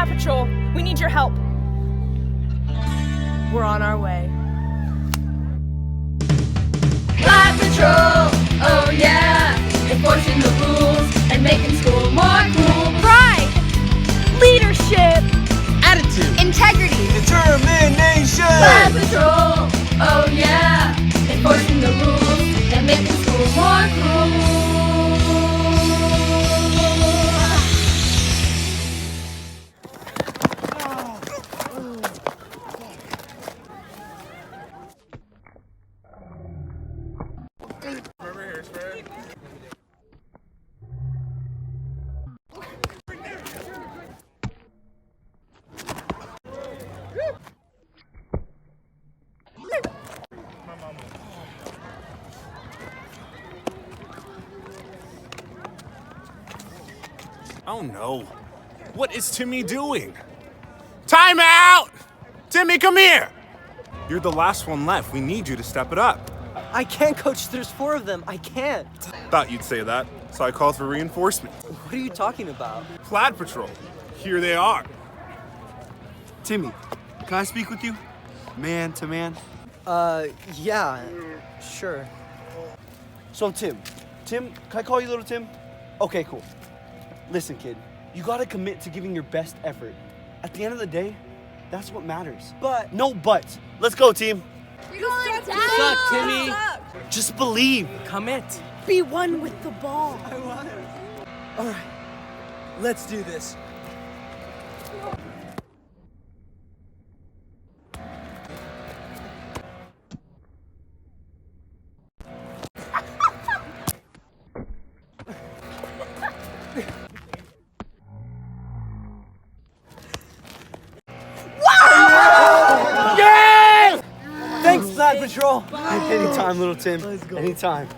Flat Patrol. We need your help. We're on our way. Flat Patrol, oh yeah, enforcing the rules and making school more cool. Pride, leadership, Attitude, integrity, determination. Flat Patrol, oh yeah, enforcing the rules and making school more cool. Oh no. What is Timmy doing? Time out! Timmy, come here! You're the last one left. We need you to step it up. I can't, Coach. There's 4 of them. I can't. Thought you'd say that, so I called for reinforcement. What are you talking about? Flat Patrol. Here they are. Timmy, can I speak with you? Man to man. Yeah, sure. So Tim, can I call you little Tim? Okay, cool. Listen, kid, you gotta commit to giving your best effort. At the end of the day, that's what matters. But No buts. Let's go, team. suck, Timmy. Just believe. Commit. be one with the ball. All right, let's do this. Thanks, Flat Patrol. Anytime, little Tim. Anytime.